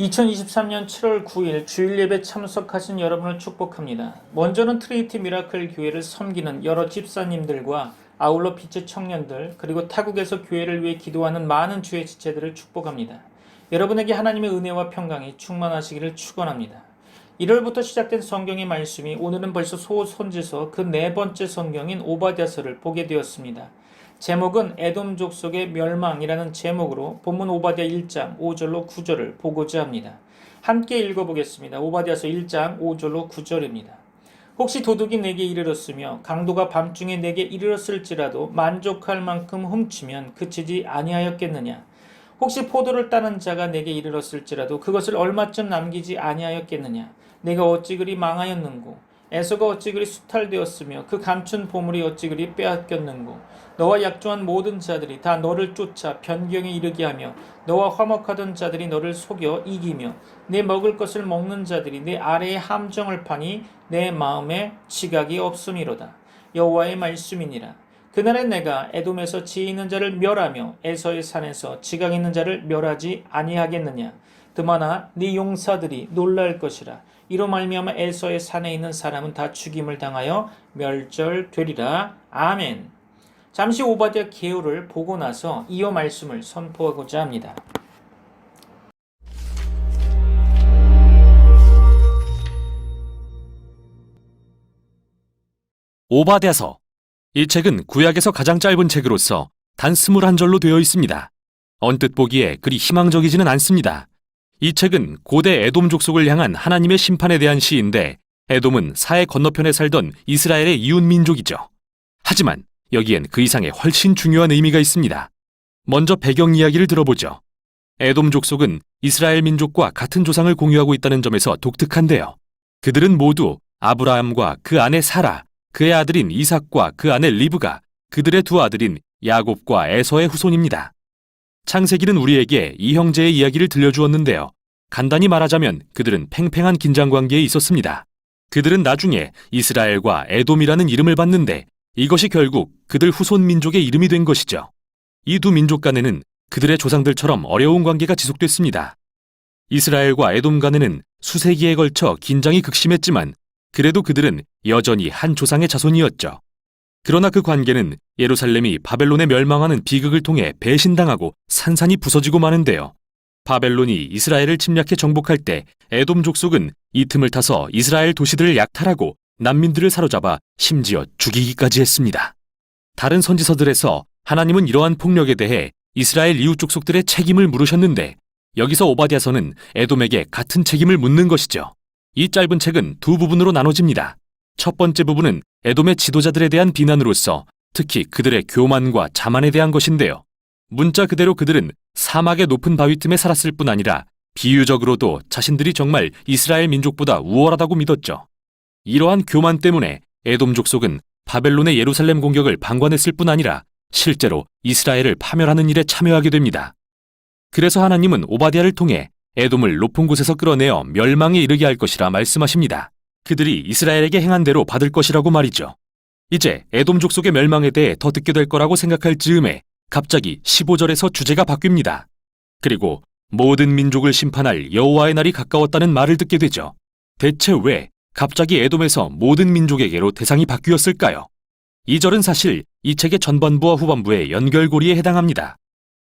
2023년 7월 9일 주일 예배 참석하신 여러분을 축복합니다. 먼저는 트리니티 미라클 교회를 섬기는 여러 집사님들과 아울러 빛의 청년들 그리고 타국에서 교회를 위해 기도하는 많은 주의 지체들을 축복합니다. 여러분에게 하나님의 은혜와 평강이 충만하시기를 축원합니다. 1월부터 시작된 성경의 말씀이 오늘은 벌써 소선지서 그 네 번째 성경인 오바댜서를 보게 되었습니다. 제목은 에돔 족속의 멸망이라는 제목으로 본문 오바댜 1장 5절로 9절을 보고자 합니다. 함께 읽어보겠습니다. 오바댜서 1장 5절로 9절입니다. 혹시 도둑이 내게 이르렀으며 강도가 밤중에 내게 이르렀을지라도 만족할 만큼 훔치면 그치지 아니하였겠느냐. 혹시 포도를 따는 자가 내게 이르렀을지라도 그것을 얼마쯤 남기지 아니하였겠느냐. 내가 어찌 그리 망하였는고. 에서가 어찌 그리 수탈되었으며 그 감춘 보물이 어찌 그리 빼앗겼는고. 너와 약조한 모든 자들이 다 너를 쫓아 변경에 이르게 하며 너와 화목하던 자들이 너를 속여 이기며 내 먹을 것을 먹는 자들이 내 아래에 함정을 파니 내 마음에 지각이 없음이로다. 여호와의 말씀이니라. 그날에 내가 에돔에서 지혜 있는 자를 멸하며 에서의 산에서 지각 있는 자를 멸하지 아니하겠느냐. 드마나 네 용사들이 놀랄 것이라. 이로 말미암아 에서의 산에 있는 사람은 다 죽임을 당하여 멸절되리라. 아멘. 잠시 오바댜 계율을 보고 나서 이어 말씀을 선포하고자 합니다. 오바댜서. 이 책은 구약에서 가장 짧은 책으로서 단 21절로 되어 있습니다. 언뜻 보기에 그리 희망적이지는 않습니다. 이 책은 고대 에돔 족속을 향한 하나님의 심판에 대한 시인데 에돔은 사해 건너편에 살던 이스라엘의 이웃 민족이죠. 하지만 여기엔 그 이상의 훨씬 중요한 의미가 있습니다. 먼저 배경 이야기를 들어보죠. 에돔 족속은 이스라엘 민족과 같은 조상을 공유하고 있다는 점에서 독특한데요. 그들은 모두 아브라함과 그 아내 사라, 그의 아들인 이삭과 그 아내 리브가, 그들의 두 아들인 야곱과 에서의 후손입니다. 창세기는 우리에게 이 형제의 이야기를 들려주었는데요. 간단히 말하자면 그들은 팽팽한 긴장관계에 있었습니다. 그들은 나중에 이스라엘과 에돔이라는 이름을 받는데 이것이 결국 그들 후손 민족의 이름이 된 것이죠. 이 두 민족 간에는 그들의 조상들처럼 어려운 관계가 지속됐습니다. 이스라엘과 에돔 간에는 수세기에 걸쳐 긴장이 극심했지만 그래도 그들은 여전히 한 조상의 자손이었죠. 그러나 그 관계는 예루살렘이 바벨론에 멸망하는 비극을 통해 배신당하고 산산이 부서지고 마는데요. 바벨론이 이스라엘을 침략해 정복할 때 에돔 족속은 이 틈을 타서 이스라엘 도시들을 약탈하고 난민들을 사로잡아 심지어 죽이기까지 했습니다. 다른 선지서들에서 하나님은 이러한 폭력에 대해 이스라엘 이웃 족속들의 책임을 물으셨는데 여기서 오바댜서는 에돔에게 같은 책임을 묻는 것이죠. 이 짧은 책은 두 부분으로 나눠집니다. 첫 번째 부분은 에돔의 지도자들에 대한 비난으로서 특히 그들의 교만과 자만에 대한 것인데요. 문자 그대로 그들은 사막의 높은 바위 틈에 살았을 뿐 아니라 비유적으로도 자신들이 정말 이스라엘 민족보다 우월하다고 믿었죠. 이러한 교만 때문에 에돔 족속은 바벨론의 예루살렘 공격을 방관했을 뿐 아니라 실제로 이스라엘을 파멸하는 일에 참여하게 됩니다. 그래서 하나님은 오바댜를 통해 에돔을 높은 곳에서 끌어내어 멸망에 이르게 할 것이라 말씀하십니다. 그들이 이스라엘에게 행한 대로 받을 것이라고 말이죠. 이제 에돔 족속의 멸망에 대해 더 듣게 될 거라고 생각할 즈음에 갑자기 15절에서 주제가 바뀝니다. 그리고 모든 민족을 심판할 여호와의 날이 가까웠다는 말을 듣게 되죠. 대체 왜 갑자기 에돔에서 모든 민족에게로 대상이 바뀌었을까요? 이 절은 사실 이 책의 전반부와 후반부의 연결고리에 해당합니다.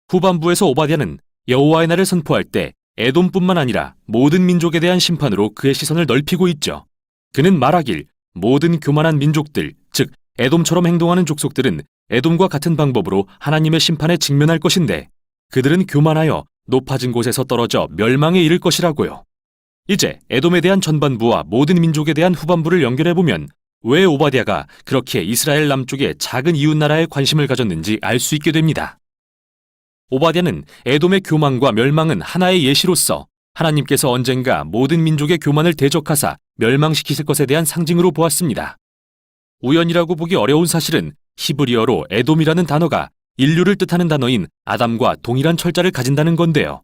후반부에서 오바댜는 여호와의 날을 선포할 때 에돔뿐만 아니라 모든 민족에 대한 심판으로 그의 시선을 넓히고 있죠. 그는 말하길 모든 교만한 민족들, 즉 에돔처럼 행동하는 족속들은 에돔과 같은 방법으로 하나님의 심판에 직면할 것인데 그들은 교만하여 높아진 곳에서 떨어져 멸망에 이를 것이라고요. 이제 에돔에 대한 전반부와 모든 민족에 대한 후반부를 연결해보면 왜 오바댜가 그렇게 이스라엘 남쪽의 작은 이웃나라에 관심을 가졌는지 알 수 있게 됩니다. 오바댜는 에돔의 교만과 멸망은 하나의 예시로서 하나님께서 언젠가 모든 민족의 교만을 대적하사 멸망시키실 것에 대한 상징으로 보았습니다. 우연이라고 보기 어려운 사실은 히브리어로 에돔이라는 단어가 인류를 뜻하는 단어인 아담과 동일한 철자를 가진다는 건데요.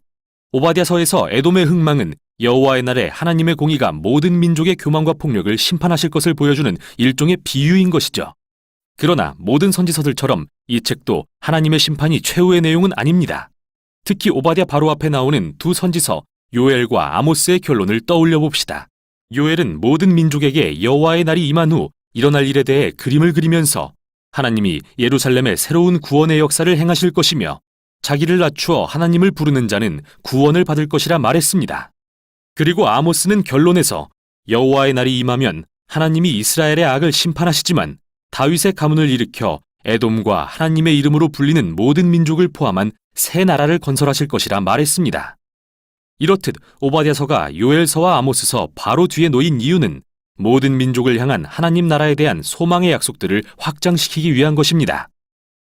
오바댜서에서 에돔의 흥망은 여호와의 날에 하나님의 공의가 모든 민족의 교만과 폭력을 심판하실 것을 보여주는 일종의 비유인 것이죠. 그러나 모든 선지서들처럼 이 책도 하나님의 심판이 최후의 내용은 아닙니다. 특히 오바댜 바로 앞에 나오는 두 선지서 요엘과 아모스의 결론을 떠올려 봅시다. 요엘은 모든 민족에게 여호와의 날이 임한 후 일어날 일에 대해 그림을 그리면서 하나님이 예루살렘의 새로운 구원의 역사를 행하실 것이며 자기를 낮추어 하나님을 부르는 자는 구원을 받을 것이라 말했습니다. 그리고 아모스는 결론에서 여호와의 날이 임하면 하나님이 이스라엘의 악을 심판하시지만 다윗의 가문을 일으켜 에돔과 하나님의 이름으로 불리는 모든 민족을 포함한 새 나라를 건설하실 것이라 말했습니다. 이렇듯 오바댜서가 요엘서와 아모스서 바로 뒤에 놓인 이유는 모든 민족을 향한 하나님 나라에 대한 소망의 약속들을 확장시키기 위한 것입니다.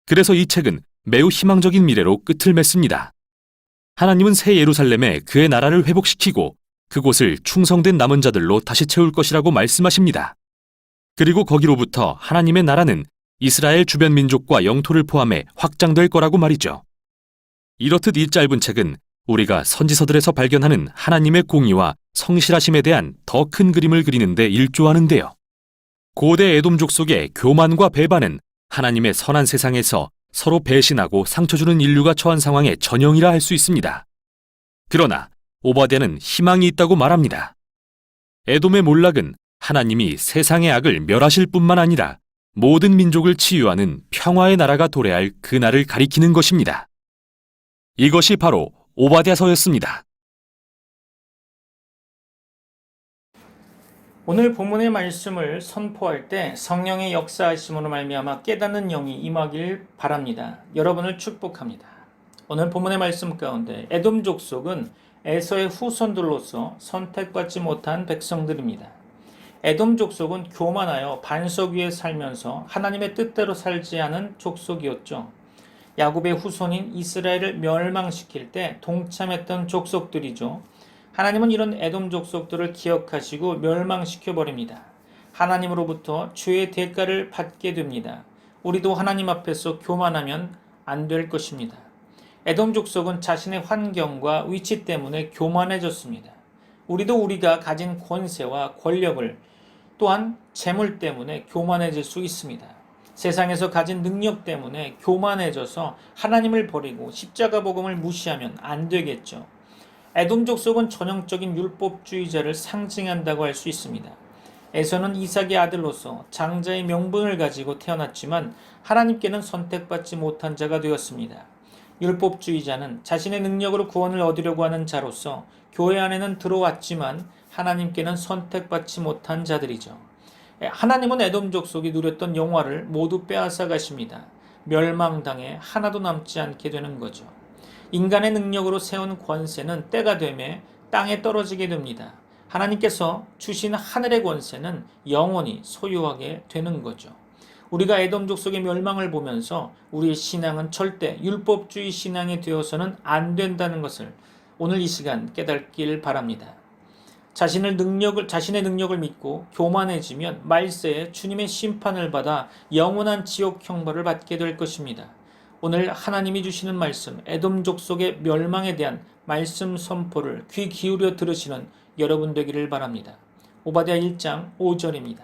그래서 이 책은 매우 희망적인 미래로 끝을 맺습니다. 하나님은 새 예루살렘에 그의 나라를 회복시키고 그곳을 충성된 남은 자들로 다시 채울 것이라고 말씀하십니다. 그리고 거기로부터 하나님의 나라는 이스라엘 주변 민족과 영토를 포함해 확장될 거라고 말이죠. 이렇듯 이 짧은 책은 우리가 선지서들에서 발견하는 하나님의 공의와 성실하심에 대한 더 큰 그림을 그리는데 일조하는데요. 고대 에돔 족속의 교만과 배반은 하나님의 선한 세상에서 서로 배신하고 상처 주는 인류가 처한 상황의 전형이라 할 수 있습니다. 그러나 오바댜는 희망이 있다고 말합니다. 에돔의 몰락은 하나님이 세상의 악을 멸하실 뿐만 아니라 모든 민족을 치유하는 평화의 나라가 도래할 그날을 가리키는 것입니다. 이것이 바로 오바댜서였습니다. 오늘 본문의 말씀을 선포할 때 성령의 역사하심으로 말미암아 깨닫는 영이 임하길 바랍니다. 여러분을 축복합니다. 오늘 본문의 말씀 가운데 에돔 족속은 에서의 후손들로서 선택받지 못한 백성들입니다. 에돔 족속은 교만하여 반석 위에 살면서 하나님의 뜻대로 살지 않은 족속이었죠. 야곱의 후손인 이스라엘을 멸망시킬 때 동참했던 족속들이죠. 하나님은 이런 에돔 족속들을 기억하시고 멸망시켜 버립니다. 하나님으로부터 죄의 대가를 받게 됩니다. 우리도 하나님 앞에서 교만하면 안 될 것입니다. 에돔 족속은 자신의 환경과 위치 때문에 교만해졌습니다. 우리도 우리가 가진 권세와 권력을 또한 재물 때문에 교만해질 수 있습니다. 세상에서 가진 능력 때문에 교만해져서 하나님을 버리고 십자가 복음을 무시하면 안 되겠죠. 에돔 족속은 전형적인 율법주의자를 상징한다고 할 수 있습니다. 에서는 이삭의 아들로서 장자의 명분을 가지고 태어났지만 하나님께는 선택받지 못한 자가 되었습니다. 율법주의자는 자신의 능력으로 구원을 얻으려고 하는 자로서 교회 안에는 들어왔지만 하나님께는 선택받지 못한 자들이죠. 하나님은 에돔 족속이 누렸던 영화를 모두 빼앗아 가십니다. 멸망당해 하나도 남지 않게 되는 거죠. 인간의 능력으로 세운 권세는 때가 되매 땅에 떨어지게 됩니다. 하나님께서 주신 하늘의 권세는 영원히 소유하게 되는 거죠. 우리가 에돔 족속의 멸망을 보면서 우리의 신앙은 절대 율법주의 신앙이 되어서는 안 된다는 것을 오늘 이 시간 깨닫길 바랍니다. 자신의 능력을 믿고 교만해지면 말세에 주님의 심판을 받아 영원한 지옥 형벌을 받게 될 것입니다. 오늘 하나님이 주시는 말씀, 에돔 족속의 멸망에 대한 말씀 선포를 귀 기울여 들으시는 여러분 되기를 바랍니다. 오바댜 1장 5절입니다.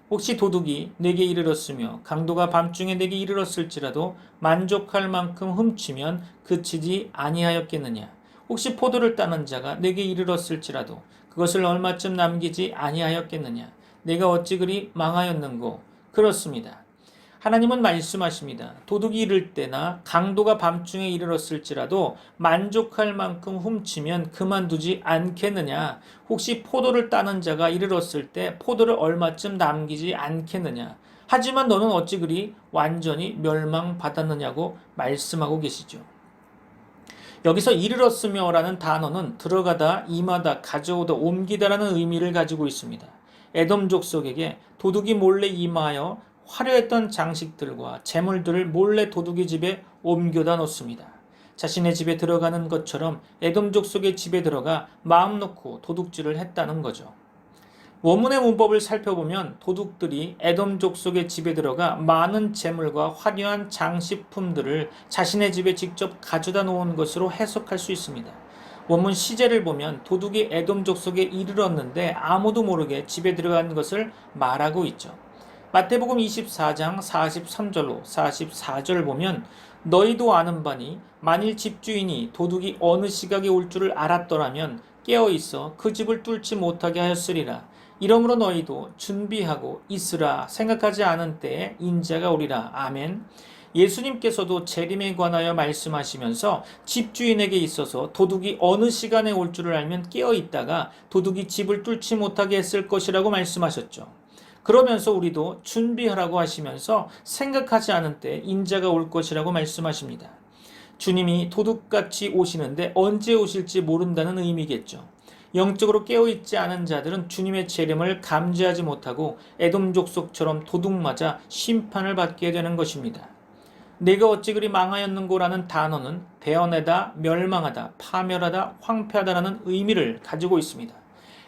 혹시 도둑이 내게 이르렀으며 강도가 밤중에 내게 이르렀을지라도 만족할 만큼 훔치면 그치지 아니하였겠느냐. 혹시 포도를 따는 자가 내게 이르렀을지라도 그것을 얼마쯤 남기지 아니하였겠느냐. 내가 어찌 그리 망하였는고. 그렇습니다. 하나님은 말씀하십니다. 도둑이 이를 때나 강도가 밤중에 이르렀을지라도 만족할 만큼 훔치면 그만두지 않겠느냐. 혹시 포도를 따는 자가 이르렀을 때 포도를 얼마쯤 남기지 않겠느냐. 하지만 너는 어찌 그리 완전히 멸망받았느냐고 말씀하고 계시죠. 여기서 이르렀으며라는 단어는 들어가다, 임하다, 가져오다, 옮기다라는 의미를 가지고 있습니다. 에돔 족속에게 도둑이 몰래 임하여 화려했던 장식들과 재물들을 몰래 도둑의 집에 옮겨다 놓습니다. 자신의 집에 들어가는 것처럼 에돔 족속의 집에 들어가 마음 놓고 도둑질을 했다는 거죠. 원문의 문법을 살펴보면 도둑들이 에돔 족속의 집에 들어가 많은 재물과 화려한 장식품들을 자신의 집에 직접 가져다 놓은 것으로 해석할 수 있습니다. 원문 시제를 보면 도둑이 에돔 족속에 이르렀는데 아무도 모르게 집에 들어간 것을 말하고 있죠. 마태복음 24장 43절로 44절 보면 너희도 아는 바니 만일 집주인이 도둑이 어느 시각에 올 줄을 알았더라면 깨어있어 그 집을 뚫지 못하게 하였으리라. 이러므로 너희도 준비하고 있으라. 생각하지 않은 때에 인자가 오리라. 아멘. 예수님께서도 재림에 관하여 말씀하시면서 집주인에게 있어서 도둑이 어느 시간에 올 줄을 알면 깨어있다가 도둑이 집을 뚫지 못하게 했을 것이라고 말씀하셨죠. 그러면서 우리도 준비하라고 하시면서 생각하지 않은 때 인자가 올 것이라고 말씀하십니다. 주님이 도둑같이 오시는데 언제 오실지 모른다는 의미겠죠. 영적으로 깨어있지 않은 자들은 주님의 재림을 감지하지 못하고 에돔 족속처럼 도둑 맞아 심판을 받게 되는 것입니다. 내가 어찌 그리 망하였는고라는 단어는 베어내다, 멸망하다, 파멸하다, 황폐하다라는 의미를 가지고 있습니다.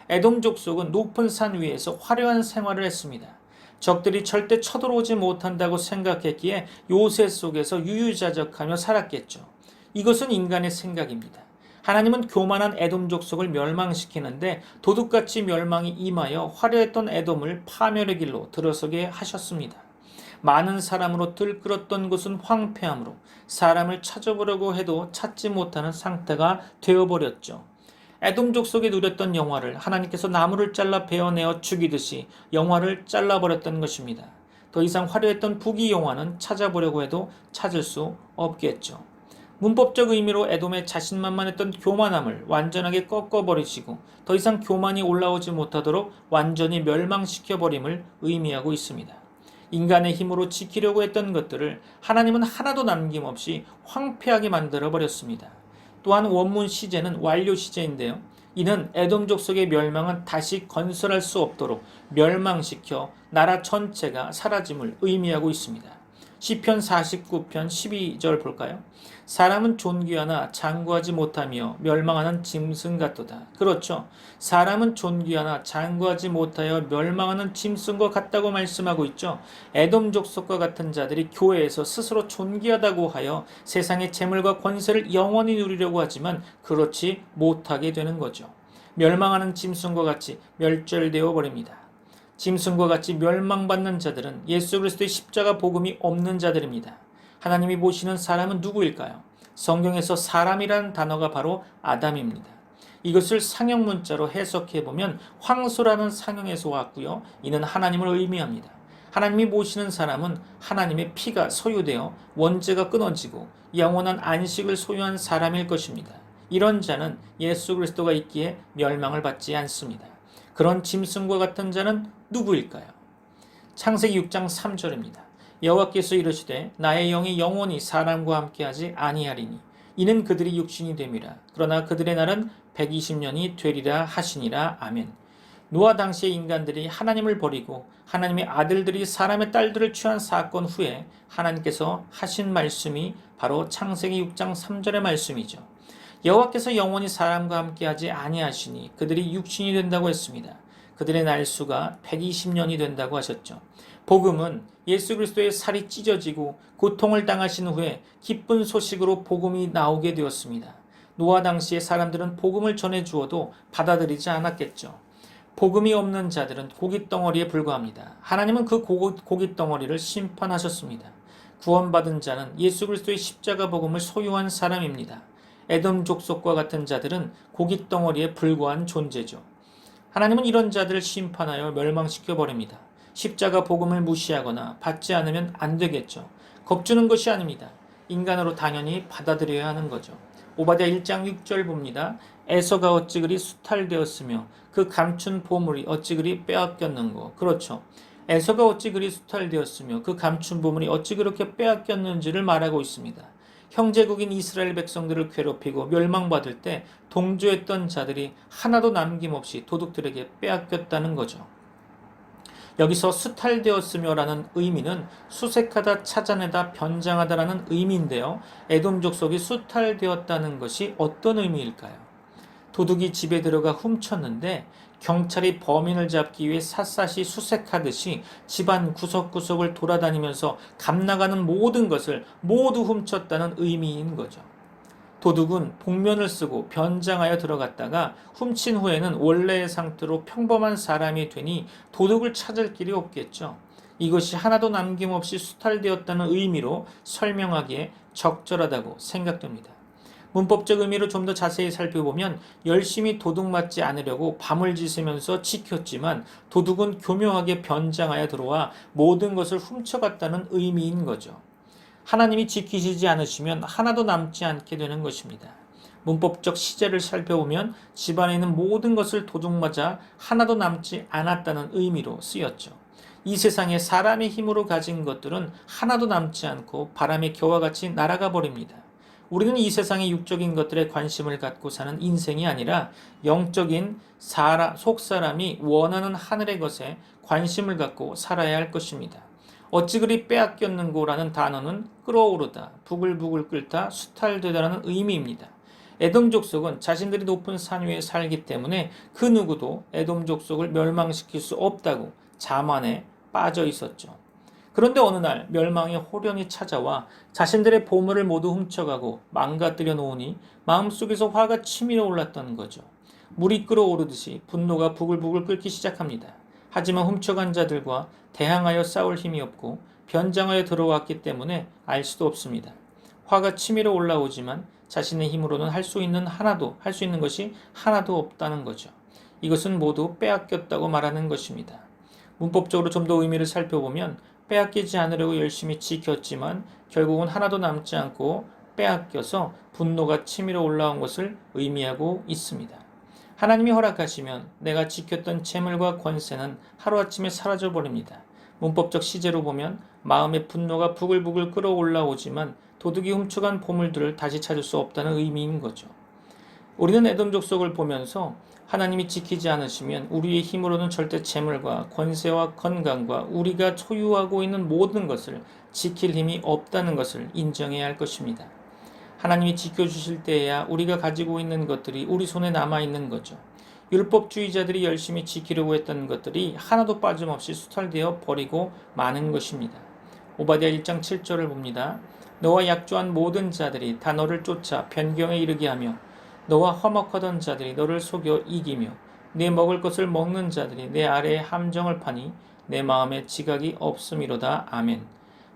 에돔 족속은 높은 산 위에서 화려한 생활을 했습니다. 적들이 절대 쳐들어오지 못한다고 생각했기에 요새 속에서 유유자적하며 살았겠죠. 이것은 인간의 생각입니다. 하나님은 교만한 에돔 족속을 멸망시키는데 도둑같이 멸망이 임하여 화려했던 에돔을 파멸의 길로 들어서게 하셨습니다. 많은 사람으로 들끓었던 곳은 황폐함으로 사람을 찾아보려고 해도 찾지 못하는 상태가 되어버렸죠. 에돔 족속이 누렸던 영화를 하나님께서 나무를 잘라 베어내어 죽이듯이 영화를 잘라버렸던 것입니다. 더 이상 화려했던 부귀 영화는 찾아보려고 해도 찾을 수 없겠죠. 문법적 의미로 에돔의 자신만만했던 교만함을 완전하게 꺾어버리시고 더 이상 교만이 올라오지 못하도록 완전히 멸망시켜버림을 의미하고 있습니다. 인간의 힘으로 지키려고 했던 것들을 하나님은 하나도 남김없이 황폐하게 만들어버렸습니다. 또한 원문 시제는 완료 시제인데요. 이는 에돔 족속의 멸망은 다시 건설할 수 없도록 멸망시켜 나라 전체가 사라짐을 의미하고 있습니다. 시편 49편 12절 볼까요? 사람은 존귀하나 장구하지 못하며 멸망하는 짐승 같도다. 그렇죠. 사람은 존귀하나 장구하지 못하여 멸망하는 짐승과 같다고 말씀하고 있죠. 에돔 족속과 같은 자들이 교회에서 스스로 존귀하다고 하여 세상의 재물과 권세를 영원히 누리려고 하지만 그렇지 못하게 되는 거죠. 멸망하는 짐승과 같이 멸절되어 버립니다. 짐승과 같이 멸망받는 자들은 예수 그리스도의 십자가 복음이 없는 자들입니다. 하나님이 보시는 사람은 누구일까요? 성경에서 사람이라는 단어가 바로 아담입니다. 이것을 상형 문자로 해석해보면 황소라는 상형에서 왔고요. 이는 하나님을 의미합니다. 하나님이 보시는 사람은 하나님의 피가 소유되어 원죄가 끊어지고 영원한 안식을 소유한 사람일 것입니다. 이런 자는 예수 그리스도가 있기에 멸망을 받지 않습니다. 그런 짐승과 같은 자는 누구일까요? 창세기 6장 3절입니다. 여호와께서 이르시되 나의 영이 영원히 사람과 함께하지 아니하리니 이는 그들이 육신이 됨이라. 그러나 그들의 날은 120년이 되리라 하시니라. 아멘. 노아 당시의 인간들이 하나님을 버리고 하나님의 아들들이 사람의 딸들을 취한 사건 후에 하나님께서 하신 말씀이 바로 창세기 6장 3절의 말씀이죠. 여호와께서 영원히 사람과 함께하지 아니하시니 그들이 육신이 된다고 했습니다. 그들의 날수가 120년이 된다고 하셨죠. 복음은 예수 그리스도의 살이 찢어지고 고통을 당하신 후에 기쁜 소식으로 복음이 나오게 되었습니다. 노아 당시의 사람들은 복음을 전해 주어도 받아들이지 않았겠죠. 복음이 없는 자들은 고깃덩어리에 불과합니다. 하나님은 그 고깃덩어리를 심판하셨습니다. 구원받은 자는 예수 그리스도의 십자가 복음을 소유한 사람입니다. 에돔 족속과 같은 자들은 고깃덩어리에 불과한 존재죠. 하나님은 이런 자들을 심판하여 멸망시켜 버립니다. 십자가 복음을 무시하거나 받지 않으면 안 되겠죠. 겁주는 것이 아닙니다. 인간으로 당연히 받아들여야 하는 거죠. 오바댜 1장 6절 봅니다. 에서가 어찌 그리 수탈되었으며 그 감춘 보물이 어찌 그리 빼앗겼는고. 그렇죠. 에서가 어찌 그리 수탈되었으며 그 감춘 보물이 어찌 그렇게 빼앗겼는지를 말하고 있습니다. 형제국인 이스라엘 백성들을 괴롭히고 멸망받을 때 동조했던 자들이 하나도 남김없이 도둑들에게 빼앗겼다는 거죠. 여기서 수탈되었으며라는 의미는 수색하다, 찾아내다, 변장하다라는 의미인데요. 에돔 족속이 수탈되었다는 것이 어떤 의미일까요? 도둑이 집에 들어가 훔쳤는데 경찰이 범인을 잡기 위해 샅샅이 수색하듯이 집안 구석구석을 돌아다니면서 값나가는 모든 것을 모두 훔쳤다는 의미인 거죠. 도둑은 복면을 쓰고 변장하여 들어갔다가 훔친 후에는 원래의 상태로 평범한 사람이 되니 도둑을 찾을 길이 없겠죠. 이것이 하나도 남김없이 수탈되었다는 의미로 설명하기에 적절하다고 생각됩니다. 문법적 의미로 좀 더 자세히 살펴보면 열심히 도둑맞지 않으려고 밤을 지새면서 지켰지만 도둑은 교묘하게 변장하여 들어와 모든 것을 훔쳐갔다는 의미인 거죠. 하나님이 지키시지 않으시면 하나도 남지 않게 되는 것입니다. 문법적 시제를 살펴보면 집안에 있는 모든 것을 도둑맞아 하나도 남지 않았다는 의미로 쓰였죠. 이 세상에 사람의 힘으로 가진 것들은 하나도 남지 않고 바람의 겨와 같이 날아가 버립니다. 우리는 이 세상의 육적인 것들에 관심을 갖고 사는 인생이 아니라 영적인 속사람이 원하는 하늘의 것에 관심을 갖고 살아야 할 것입니다. 어찌 그리 빼앗겼는고라는 단어는 끓어오르다, 부글부글 끓다, 수탈되다라는 의미입니다. 에돔 족속은 자신들이 높은 산 위에 살기 때문에 그 누구도 에돔 족속을 멸망시킬 수 없다고 자만에 빠져 있었죠. 그런데 어느 날 멸망의 호련이 찾아와 자신들의 보물을 모두 훔쳐가고 망가뜨려 놓으니 마음속에서 화가 치밀어 올랐던 거죠. 물이 끓어오르듯이 분노가 부글부글 끓기 시작합니다. 하지만 훔쳐간 자들과 대항하여 싸울 힘이 없고 변장하여 들어왔기 때문에 알 수도 없습니다. 화가 치밀어 올라오지만 자신의 힘으로는 할 수 있는 것이 하나도 없다는 거죠. 이것은 모두 빼앗겼다고 말하는 것입니다. 문법적으로 좀 더 의미를 살펴보면 빼앗기지 않으려고 열심히 지켰지만 결국은 하나도 남지 않고 빼앗겨서 분노가 치밀어 올라온 것을 의미하고 있습니다. 하나님이 허락하시면 내가 지켰던 재물과 권세는 하루아침에 사라져버립니다. 문법적 시제로 보면 마음의 분노가 부글부글 끓어올라오지만 도둑이 훔쳐간 보물들을 다시 찾을 수 없다는 의미인 거죠. 우리는 에돔 족속을 보면서 하나님이 지키지 않으시면 우리의 힘으로는 절대 재물과 권세와 건강과 우리가 소유하고 있는 모든 것을 지킬 힘이 없다는 것을 인정해야 할 것입니다. 하나님이 지켜주실 때에야 우리가 가지고 있는 것들이 우리 손에 남아있는 거죠. 율법주의자들이 열심히 지키려고 했던 것들이 하나도 빠짐없이 수탈되어 버리고 마는 것입니다. 오바댜 1장 7절을 봅니다. 너와 약조한 모든 자들이 다 너를 쫓아 변경에 이르게 하며 너와 화목하던 자들이 너를 속여 이기며 내 먹을 것을 먹는 자들이 내 아래에 함정을 파니 내 마음에 지각이 없음이로다. 아멘.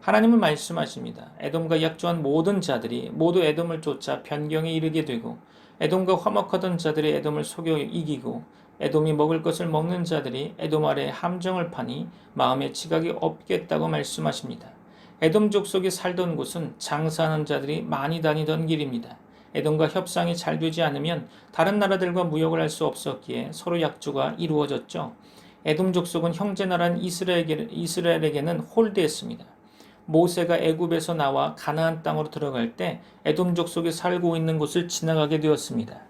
하나님은 말씀하십니다. 에돔과 약조한 모든 자들이 모두 에돔을 쫓아 변경에 이르게 되고 에돔과 화목하던 자들이 에돔을 속여 이기고 에돔이 먹을 것을 먹는 자들이 에돔 아래에 함정을 파니 마음에 지각이 없겠다고 말씀하십니다. 에돔 족속이 살던 곳은 장사하는 자들이 많이 다니던 길입니다. 에돔과 협상이 잘 되지 않으면 다른 나라들과 무역을 할 수 없었기에 서로 약조가 이루어졌죠. 에돔 족속은 형제 나라인 이스라엘에게는 홀대했습니다. 모세가 애굽에서 나와 가나안 땅으로 들어갈 때 에돔 족속이 살고 있는 곳을 지나가게 되었습니다.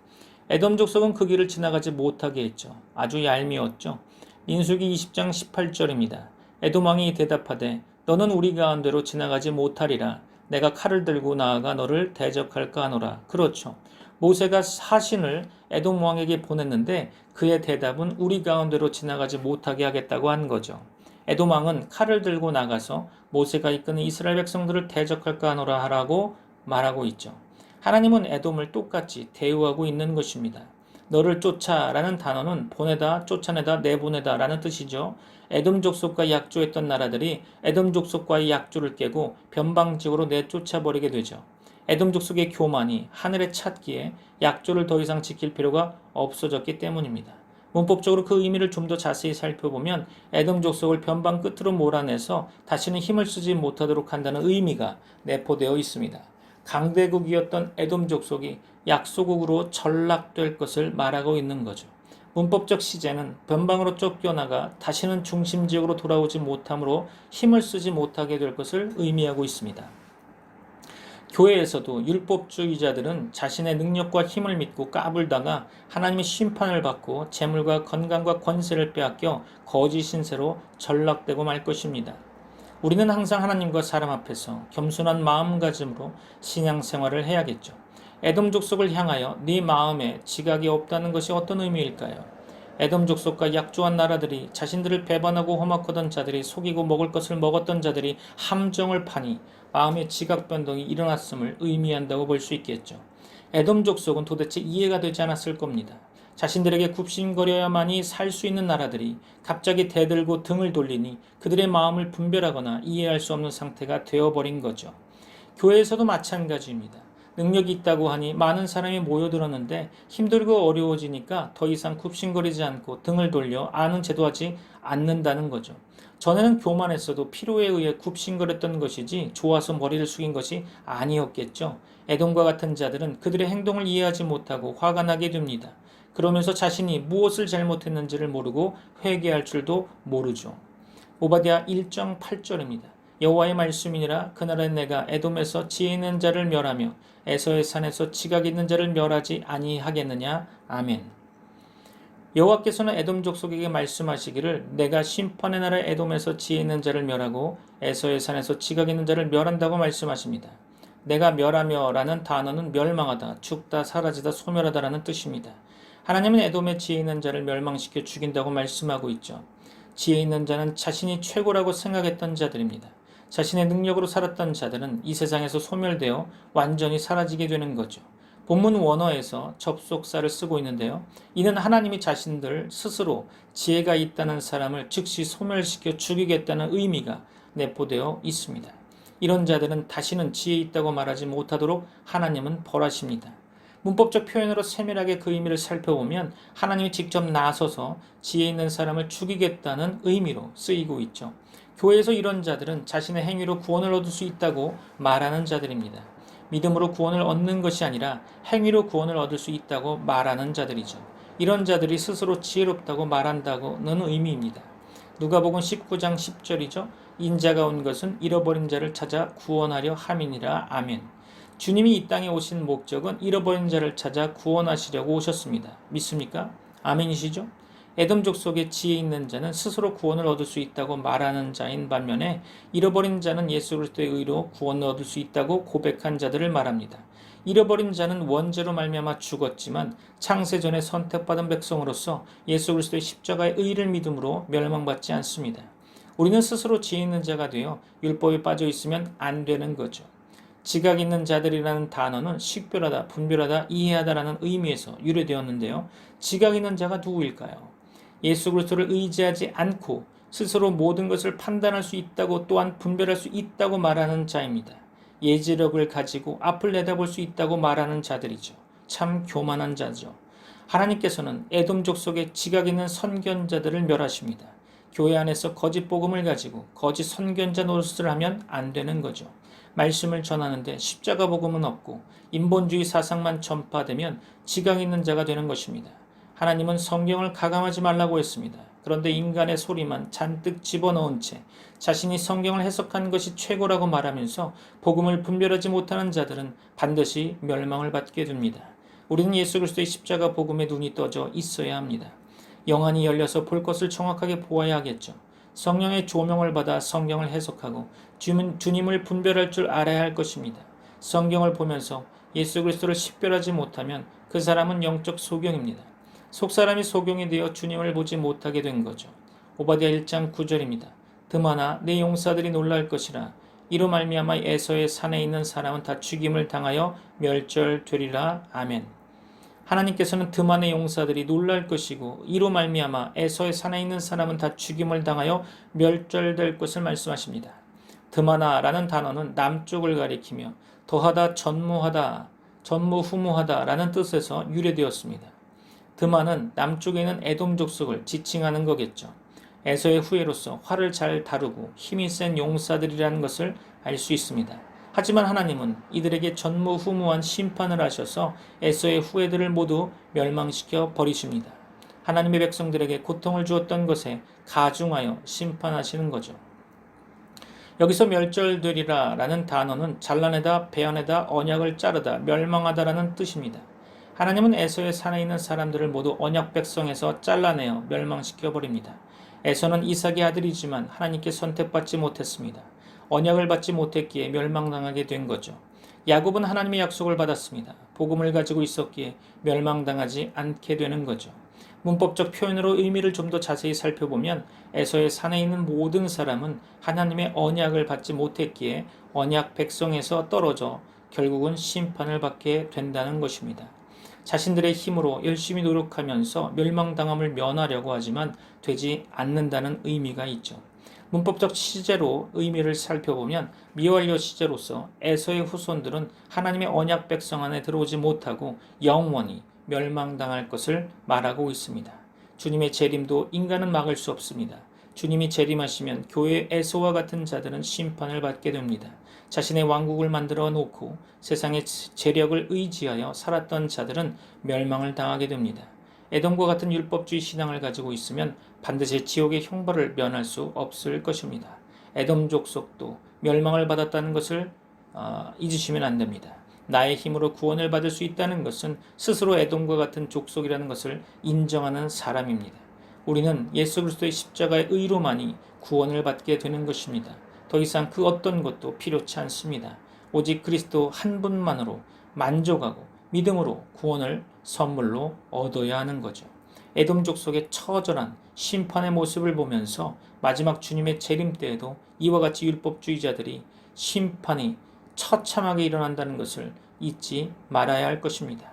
에돔 족속은 그 길을 지나가지 못하게 했죠. 아주 얄미웠죠. 민수기 20장 18절입니다. 에돔 왕이 대답하되 너는 우리 가운데로 지나가지 못하리라. 내가 칼을 들고 나아가 너를 대적할까 하노라. 그렇죠. 모세가 사신을 에돔 왕에게 보냈는데 그의 대답은 우리 가운데로 지나가지 못하게 하겠다고 한 거죠. 에돔 왕은 칼을 들고 나가서 모세가 이끄는 이스라엘 백성들을 대적할까 하노라 하라고 말하고 있죠. 하나님은 에돔을 똑같이 대우하고 있는 것입니다. 너를 쫓아라는 단어는 보내다, 쫓아내다, 내보내다 라는 뜻이죠. 에돔 족속과 약조했던 나라들이 에돔 족속과의 약조를 깨고 변방지구로 내쫓아버리게 되죠. 에돔 족속의 교만이 하늘에 찼기에 약조를 더 이상 지킬 필요가 없어졌기 때문입니다. 문법적으로 그 의미를 좀 더 자세히 살펴보면 에돔 족속을 변방 끝으로 몰아내서 다시는 힘을 쓰지 못하도록 한다는 의미가 내포되어 있습니다. 강대국이었던 에돔 족속이 약소국으로 전락될 것을 말하고 있는 거죠. 문법적 시제는 변방으로 쫓겨나가 다시는 중심지역으로 돌아오지 못하므로 힘을 쓰지 못하게 될 것을 의미하고 있습니다. 교회에서도 율법주의자들은 자신의 능력과 힘을 믿고 까불다가 하나님의 심판을 받고 재물과 건강과 권세를 빼앗겨 거짓 신세로 전락되고 말 것입니다. 우리는 항상 하나님과 사람 앞에서 겸손한 마음가짐으로 신앙생활을 해야겠죠. 에돔 족속을 향하여 네 마음에 지각이 없다는 것이 어떤 의미일까요? 에돔 족속과 약조한 나라들이 자신들을 배반하고 험악하던 자들이 속이고 먹을 것을 먹었던 자들이 함정을 파니 마음의 지각 변동이 일어났음을 의미한다고 볼 수 있겠죠. 에돔 족속은 도대체 이해가 되지 않았을 겁니다. 자신들에게 굽신거려야만이 살 수 있는 나라들이 갑자기 대들고 등을 돌리니 그들의 마음을 분별하거나 이해할 수 없는 상태가 되어버린 거죠. 교회에서도 마찬가지입니다. 능력이 있다고 하니 많은 사람이 모여들었는데 힘들고 어려워지니까 더 이상 굽신거리지 않고 등을 돌려 아는 체도 하지 않는다는 거죠. 전에는 교만했어도 필요에 의해 굽신거렸던 것이지 좋아서 머리를 숙인 것이 아니었겠죠. 에돔과 같은 자들은 그들의 행동을 이해하지 못하고 화가 나게 됩니다. 그러면서 자신이 무엇을 잘못했는지를 모르고 회개할 줄도 모르죠. 오바댜 1장 8절입니다. 여호와의 말씀이니라 그날에 내가 에돔에서 지혜 있는 자를 멸하며 에서의 산에서 지각 있는 자를 멸하지 아니하겠느냐. 아멘. 여호와께서는 에돔 족속에게 말씀하시기를 내가 심판의 날에 에돔에서 지혜 있는 자를 멸하고 에서의 산에서 지각 있는 자를 멸한다고 말씀하십니다. 내가 멸하며라는 단어는 멸망하다, 죽다, 사라지다, 소멸하다라는 뜻입니다. 하나님은 에돔의 지혜 있는 자를 멸망시켜 죽인다고 말씀하고 있죠. 지혜 있는 자는 자신이 최고라고 생각했던 자들입니다. 자신의 능력으로 살았던 자들은 이 세상에서 소멸되어 완전히 사라지게 되는 거죠. 본문 원어에서 접속사를 쓰고 있는데요. 이는 하나님이 자신들 스스로 지혜가 있다는 사람을 즉시 소멸시켜 죽이겠다는 의미가 내포되어 있습니다. 이런 자들은 다시는 지혜 있다고 말하지 못하도록 하나님은 벌하십니다. 문법적 표현으로 세밀하게 그 의미를 살펴보면 하나님이 직접 나서서 지혜 있는 사람을 죽이겠다는 의미로 쓰이고 있죠. 교회에서 이런 자들은 자신의 행위로 구원을 얻을 수 있다고 말하는 자들입니다. 믿음으로 구원을 얻는 것이 아니라 행위로 구원을 얻을 수 있다고 말하는 자들이죠. 이런 자들이 스스로 지혜롭다고 말한다고는 의미입니다. 누가복음 19장 10절이죠. 인자가 온 것은 잃어버린 자를 찾아 구원하려 함이니라. 아멘. 주님이 이 땅에 오신 목적은 잃어버린 자를 찾아 구원하시려고 오셨습니다. 믿습니까? 아멘이시죠? 에돔 족속의 지혜 있는 자는 스스로 구원을 얻을 수 있다고 말하는 자인 반면에 잃어버린 자는 예수 그리스도의 의로 구원을 얻을 수 있다고 고백한 자들을 말합니다. 잃어버린 자는 원죄로 말미암아 죽었지만 창세전에 선택받은 백성으로서 예수 그리스도의 십자가의 의를 믿음으로 멸망받지 않습니다. 우리는 스스로 지혜 있는 자가 되어 율법에 빠져 있으면 안 되는 거죠. 지각 있는 자들이라는 단어는 식별하다, 분별하다, 이해하다라는 의미에서 유래되었는데요. 지각 있는 자가 누구일까요? 예수 그리스도를 의지하지 않고 스스로 모든 것을 판단할 수 있다고 또한 분별할 수 있다고 말하는 자입니다. 예지력을 가지고 앞을 내다볼 수 있다고 말하는 자들이죠. 참 교만한 자죠. 하나님께서는 에돔 족속의 지각 있는 선견자들을 멸하십니다. 교회 안에서 거짓 복음을 가지고 거짓 선견자 노릇을 하면 안 되는 거죠. 말씀을 전하는데 십자가 복음은 없고 인본주의 사상만 전파되면 지각 있는 자가 되는 것입니다. 하나님은 성경을 가감하지 말라고 했습니다. 그런데 인간의 소리만 잔뜩 집어넣은 채 자신이 성경을 해석한 것이 최고라고 말하면서 복음을 분별하지 못하는 자들은 반드시 멸망을 받게 됩니다. 우리는 예수 그리스도의 십자가 복음에 눈이 떠져 있어야 합니다. 영안이 열려서 볼 것을 정확하게 보아야 하겠죠. 성령의 조명을 받아 성경을 해석하고 주님을 분별할 줄 알아야 할 것입니다. 성경을 보면서 예수 그리스도를 식별하지 못하면 그 사람은 영적 소경입니다. 속사람이 소경이 되어 주님을 보지 못하게 된 거죠. 오바댜 1장 9절입니다. 드마나 내 용사들이 놀랄 것이라 이로 말미암아 에서의 산에 있는 사람은 다 죽임을 당하여 멸절되리라. 아멘. 하나님께서는 드만의 용사들이 놀랄 것이고 이로 말미암아 에서의 산에 있는 사람은 다 죽임을 당하여 멸절될 것을 말씀하십니다. 드마나라는 단어는 남쪽을 가리키며 더하다, 전무하다, 전무후무하다라는 뜻에서 유래되었습니다. 드마는 남쪽에 있는 에돔 족속을 지칭하는 거겠죠. 에서의 후예로서 활을 잘 다루고 힘이 센 용사들이라는 것을 알 수 있습니다. 하지만 하나님은 이들에게 전무후무한 심판을 하셔서 에서의 후예들을 모두 멸망시켜 버리십니다. 하나님의 백성들에게 고통을 주었던 것에 가중하여 심판하시는 거죠. 여기서 멸절되리라 라는 단어는 잘라내다, 베어내다, 언약을 자르다, 멸망하다라는 뜻입니다. 하나님은 에서의 산에 있는 사람들을 모두 언약 백성에서 잘라내어 멸망시켜 버립니다. 에서는 이삭의 아들이지만 하나님께 선택받지 못했습니다. 언약을 받지 못했기에 멸망당하게 된 거죠. 야곱은 하나님의 약속을 받았습니다. 복음을 가지고 있었기에 멸망당하지 않게 되는 거죠. 문법적 표현으로 의미를 좀 더 자세히 살펴보면 에서의 산에 있는 모든 사람은 하나님의 언약을 받지 못했기에 언약 백성에서 떨어져 결국은 심판을 받게 된다는 것입니다. 자신들의 힘으로 열심히 노력하면서 멸망당함을 면하려고 하지만 되지 않는다는 의미가 있죠. 문법적 시제로 의미를 살펴보면 미완료 시제로서 에서의 후손들은 하나님의 언약 백성 안에 들어오지 못하고 영원히 멸망당할 것을 말하고 있습니다. 주님의 재림도 인간은 막을 수 없습니다. 주님이 재림하시면 교회의 에서와 같은 자들은 심판을 받게 됩니다. 자신의 왕국을 만들어 놓고 세상의 재력을 의지하여 살았던 자들은 멸망을 당하게 됩니다. 에돔과 같은 율법주의 신앙을 가지고 있으면 반드시 지옥의 형벌을 면할 수 없을 것입니다. 에돔 족속도 멸망을 받았다는 것을 잊으시면 안 됩니다. 나의 힘으로 구원을 받을 수 있다는 것은 스스로 에돔과 같은 족속이라는 것을 인정하는 사람입니다. 우리는 예수 그리스도의 십자가의 의로만이 구원을 받게 되는 것입니다. 더 이상 그 어떤 것도 필요치 않습니다. 오직 그리스도 한 분만으로 만족하고 믿음으로 구원을 선물로 얻어야 하는 거죠. 에돔 족속의 처절한 심판의 모습을 보면서 마지막 주님의 재림 때에도 이와 같이 율법주의자들이 심판이 처참하게 일어난다는 것을 잊지 말아야 할 것입니다.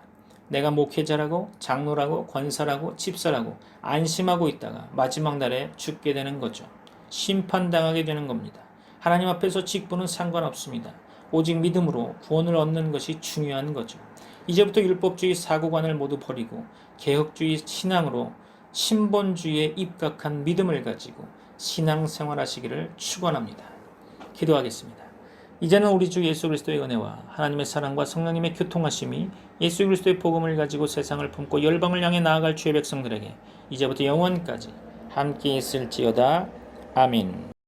내가 목회자라고 장로라고 권사라고 집사라고 안심하고 있다가 마지막 날에 죽게 되는 거죠. 심판당하게 되는 겁니다. 하나님 앞에서 직분은 상관없습니다. 오직 믿음으로 구원을 얻는 것이 중요한 거죠. 이제부터 율법주의 사고관을 모두 버리고 개혁주의 신앙으로 신본주의에 입각한 믿음을 가지고 신앙생활하시기를 축원합니다. 기도하겠습니다. 이제는 우리 주 예수 그리스도의 은혜와 하나님의 사랑과 성령님의 교통하심이 예수 그리스도의 복음을 가지고 세상을 품고 열방을 향해 나아갈 주의 백성들에게 이제부터 영원까지 함께 있을지어다. 아멘.